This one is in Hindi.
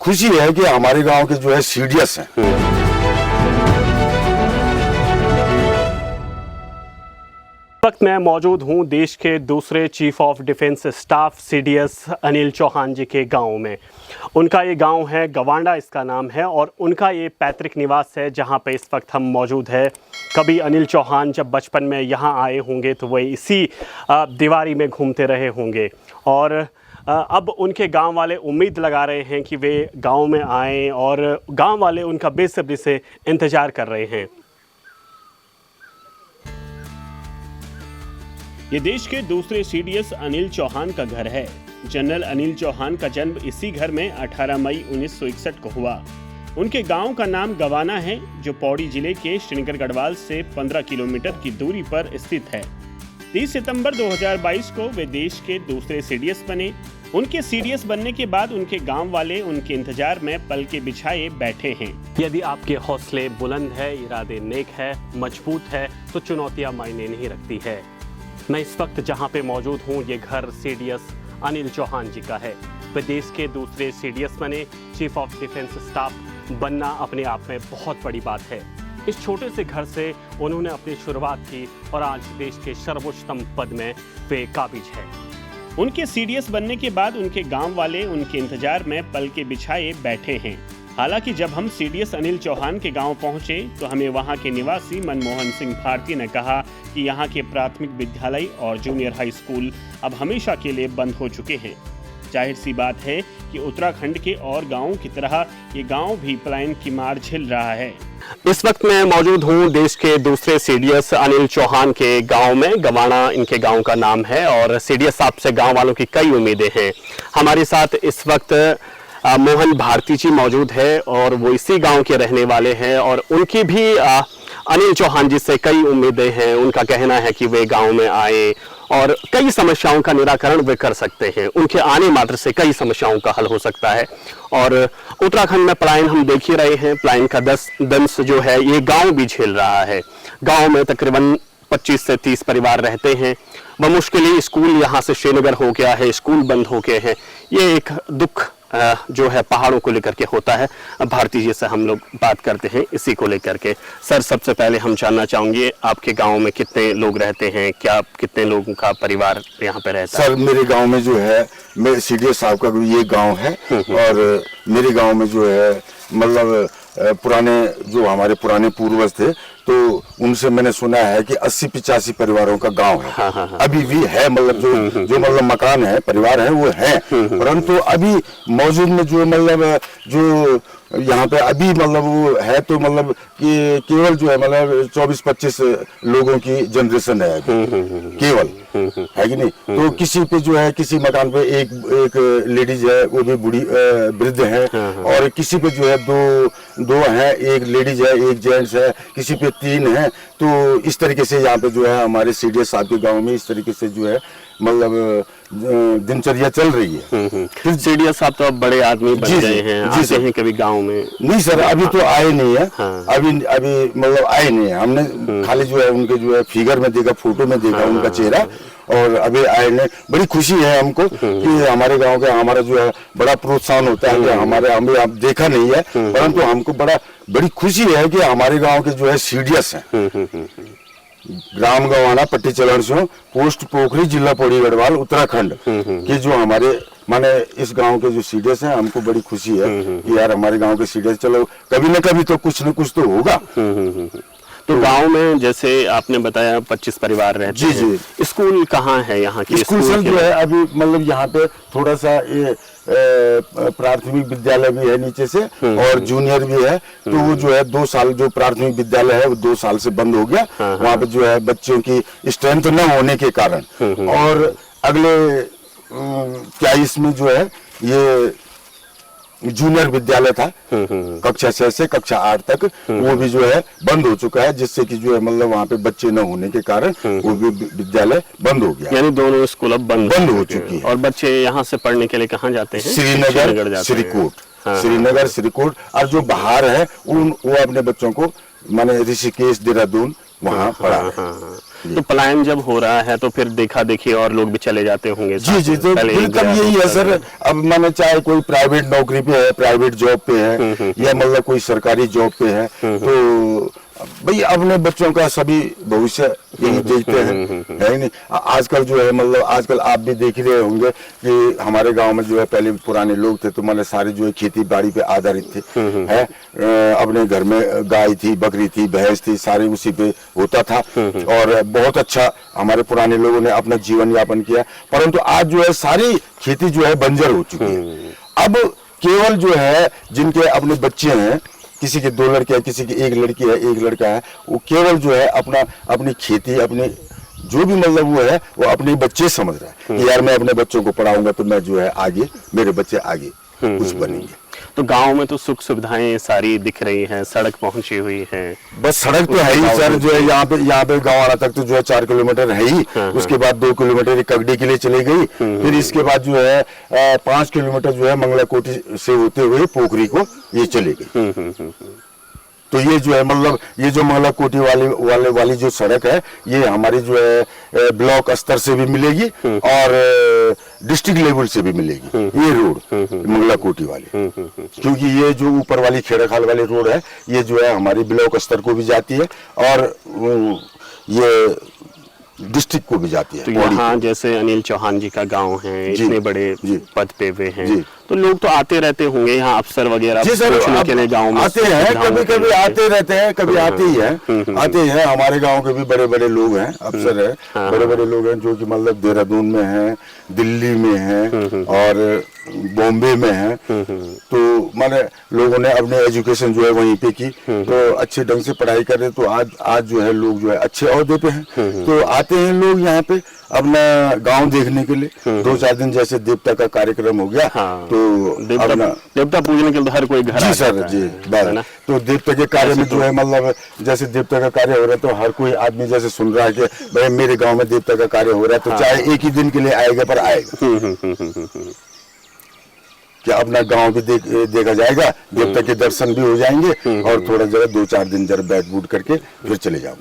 खुशी है कि हमारे गांव के जो है सीडीएस हैं। वक्त मैं मौजूद हूं देश के दूसरे chief of defence staff CDS Anil Chauhan ji के गांव में। उनका ये गांव है गवांडा, इसका नाम है, और उनका ये पैतृक निवास है जहां पे इस वक्त हम मौजूद है। कभी अनिल चौहान जब बचपन में यहाँ आए होंगे तो वही इसी दीवारी में घूमते रहे होंगे, और अब उनके गांव वाले उम्मीद लगा रहे हैं कि वे गांव में आएँ, और गांव वाले उनका बेसब्री से इंतज़ार कर रहे हैं। ये देश के दूसरे सीडीएस अनिल चौहान का घर है। जनरल अनिल चौहान का जन्म इसी घर में 18 मई 1961 को हुआ। उनके गांव का नाम गवाना है, जो पौड़ी जिले के श्रीनगर गढ़वाल से 15 किलोमीटर की दूरी पर स्थित है। 30 सितंबर 2022 को वे देश के दूसरे सीडीएस बने। उनके सीडीएस बनने के बाद उनके गांव वाले उनके इंतजार में पल के बिछाए बैठे हैं। यदि आपके हौसले बुलंद है, इरादे नेक है, मजबूत है, तो चुनौतियां मायने नहीं रखती है। मैं इस वक्त जहां पे मौजूद हूं, ये घर सीडीएस अनिल चौहान जी का है। वे देश के दूसरे सीडीएस बने। चीफ ऑफ डिफेंस स्टाफ बनना अपने आप में बहुत बड़ी बात है। इस छोटे से घर से उन्होंने अपनी शुरुआत की और आज देश के सर्वोच्चतम पद में वे काबिज है। उनके सीडीएस बनने के बाद उनके गांव वाले उनके इंतजार में पल के बिछाए बैठे हैं। हालांकि जब हम सीडीएस अनिल चौहान के गांव पहुंचे तो हमें वहां के निवासी मनमोहन सिंह भारती ने कहा कि यहां के प्राथमिक विद्यालय और जूनियर हाई स्कूल अब हमेशा के लिए बंद हो चुके हैं। जाहिर सी बात है कि उत्तराखंड के और गांवों की तरह ये गांव भी पलायन की मार झेल रहा है। इस वक्त मैं मौजूद हूं देश के दूसरे सीडीएस अनिल चौहान के गांव में। गवाना इनके गांव का नाम है, और सीडीएस साहब से गांव वालों की कई उम्मीदें हैं। हमारे साथ इस वक्त मोहन भारती जी मौजूद है, और वो इसी गांव के रहने वाले हैं, और उनकी भी अनिल चौहान जी से कई उम्मीदें हैं। उनका कहना है कि वे गांव में आए और कई समस्याओं का निराकरण वे कर सकते हैं। उनके आने मात्र से कई समस्याओं का हल हो सकता है। और उत्तराखंड में पलायन हम देख ही रहे हैं, पलायन का दंश जो है ये गांव भी झेल रहा है। गांव में तकरीबन 25 से 30 परिवार रहते हैं। बमुश्किल स्कूल यहाँ से श्रीनगर हो गया है, स्कूल बंद हो गए हैं। ये एक दुख जो है पहाड़ों को लेकर के होता है। भारती जी से हम लोग बात करते हैं इसी को लेकर के। सर, सबसे पहले हम जानना चाहेंगे आपके गांव में कितने लोग रहते हैं, क्या कितने लोगों का परिवार यहाँ पे रहता है? सर, मेरे गांव में जो है, मेरे सीडीएस साहब का ये गांव है, और मेरे गांव में जो है मतलब पुराने जो हमारे पुराने पूर्वज थे, तो उनसे मैंने सुना है कि 80-85 परिवारों का गांव है। हाँ। अभी भी है, मतलब जो मतलब मकान है, परिवार है, वो है। परंतु अभी मौजूद में जो मतलब जो यहाँ पे अभी मतलब वो है, तो मतलब कि केवल जो है मतलब 24-25 लोगों की जनरेशन है केवल, है कि नहीं? तो किसी पे जो है, किसी मकान पे एक लेडीज है, वो भी बूढ़ी वृद्ध है, और किसी पे जो है दो हैं, एक लेडीज है, एक जेंट्स है, किसी पे 3 है। तो इस तरीके से यहाँ पे जो है हमारे सीडीएस साहब के गाँव में इस तरीके से जो है मतलब दिनचर्या चल रही है। फिर सीडीएस साहब तो अब बड़े आदमी बन गए हैं, आते हैं कभी गांव में? नहीं सर, अभी तो आए नहीं है। हाँ। अभी मतलब आए नहीं है। हमने खाली जो है उनके जो है फिगर में देखा, फोटो में देखा उनका चेहरा, और अभी आए नहीं। बड़ी खुशी है हमको कि हमारे गांव का हमारा जो है बड़ा प्रोत्साहन होता है कि हमें आप देखा नहीं है, परंतु हमको बड़ी खुशी है कि हमारे गांव के जो है सीडीएस हैं। ग्राम गवाना, पट्टी चलन से पोस्ट पोखरी, जिला पौड़ी गढ़वाल, उत्तराखंड के जो हमारे माने इस गांव के जो सीडीएस हैं, हमको बड़ी खुशी है कि यार हमारे गांव के सीडीएस, चलो कभी न कभी तो कुछ न कुछ तो होगा। तो गांव में जैसे आपने बताया 25 परिवार रहते हैं। जी। स्कूल कहाँ है यहाँ की? स्कूल सर जो है अभी मतलब यहाँ पे थोड़ा सा ये प्राथमिक विद्यालय भी है नीचे से, और जूनियर भी है। तो वो जो है 2 साल जो प्राथमिक विद्यालय है वो 2 साल से बंद हो गया। वहाँ पे जो है बच्चों की स्ट्रेंथ न होने के कारण, और अगले 23 में जो है ये जूनियर विद्यालय था, कक्षा 6 से कक्षा 8 तक, वो भी जो है बंद हो चुका है, जिससे कि जो है मतलब वहाँ पे बच्चे न होने के कारण वो भी विद्यालय बंद हो गया। यानी दोनों स्कूल अब बंद हो चुकी है। और बच्चे यहाँ से पढ़ने के लिए कहाँ जाते हैं? श्रीनगर, श्रीकोट। श्रीनगर, श्रीकोट, और जो बाहर है वो अपने बच्चों को माने ऋषिकेश, देहरादून वहाँ पड़ा है। हाँ। तो पलायन जब हो रहा है तो फिर देखा देखी और लोग भी चले जाते होंगे जी जी, साथ तो में। पहले एक बिल्कुल गया, यही है दूसरा सर। गया। अब मैंने चाहे कोई प्राइवेट नौकरी पे है, प्राइवेट जॉब पे है, या मतलब कोई सरकारी जॉब पे है, तो भाई अपने बच्चों का सभी भविष्य यही देखते हैं, है ही नहीं। आजकल जो है मतलब आजकल आप भी देख रहे होंगे कि हमारे गांव में जो है पहले पुराने लोग थे तो मतलब सारे जो है खेती बाड़ी पे आधारित थे, है अपने घर में गाय थी, बकरी थी, भैंस थी, सारे उसी पे होता था, और बहुत अच्छा हमारे पुराने लोगों ने अपना जीवन यापन किया। परंतु आज जो है सारी खेती जो है बंजर हो चुकी है। अब केवल जो है जिनके अपने बच्चे हैं, किसी के 2 लड़के हैं, किसी की 1 लड़की है, 1 लड़का है, वो केवल जो है अपनी खेती, अपने जो भी मतलब वो है वो अपने बच्चे समझ रहा है कि यार मैं अपने बच्चों को पढ़ाऊंगा तो मैं जो है आगे मेरे बच्चे आगे कुछ बनेंगे। तो गांव में तो सुख सुविधाएं सारी दिख रही हैं, सड़क पहुंची हुई है। बस सड़क तो है ही सर, जो है यहाँ पे गाँव आना तक तो जो है 4 किलोमीटर है ही। उसके बाद 2 किलोमीटर कगड़ी के लिए चली गई, फिर इसके बाद जो है 5 किलोमीटर जो है मंगला कोठी से होते हुए पोखरी को ये चली गई। तो ये जो है मतलब ये जो मंगला कोठी वाली जो सड़क है ये हमारी जो है ब्लॉक स्तर से भी मिलेगी और डिस्ट्रिक्ट लेवल से भी मिलेगी, ये रोड मंगला कोठी वाली। क्योंकि ये जो ऊपर वाली खेड़ाखाल वाली रोड है ये जो है हमारी ब्लॉक स्तर को भी जाती है और ये डिस्ट्रिक्ट को भी जाती है। तो यहाँ जैसे अनिल चौहान जी का गांव है, इतने बड़े पद पे वे हैं, तो लोग तो आते रहते होंगे यहाँ अफसर वगैरह पूछने के लिए गांव में आते हैं, कभी आते रहते हैं, कभी आते ही हैं, आते हैं। हमारे गांव के भी बड़े बड़े लोग हैं, अफसर हैं, बड़े बड़े लोग हैं जो कि मतलब देहरादून में हैं, दिल्ली में हैं और बॉम्बे में हैं। तो माने लोगों ने अपने एजुकेशन जो है वहीं पे की, तो अच्छे ढंग से पढ़ाई कर रहे। तो आज जो है लोग जो है अच्छे ओहदे पे हैं, तो आते हैं लोग यहाँ पे अपना गांव देखने के लिए। 2-4 दिन जैसे देवता का कार्यक्रम हो गया, तो देवता पूजने के लिए हर कोई घर जी सर जी बात। तो देवता के कार्य में जो है मतलब जैसे देवता का कार्य हो रहा है तो हर कोई आदमी जैसे सुन रहा है कि भाई मेरे गांव में देवता का कार्य हो रहा है, तो चाहे एक ही दिन के लिए आएगा पर आएगा, क्या अपना गांव भी देखा जाएगा, देवता के दर्शन भी हो जाएंगे और थोड़ा जरा 2-4 दिन जरा बैठ बूट करके फिर चले जाओ।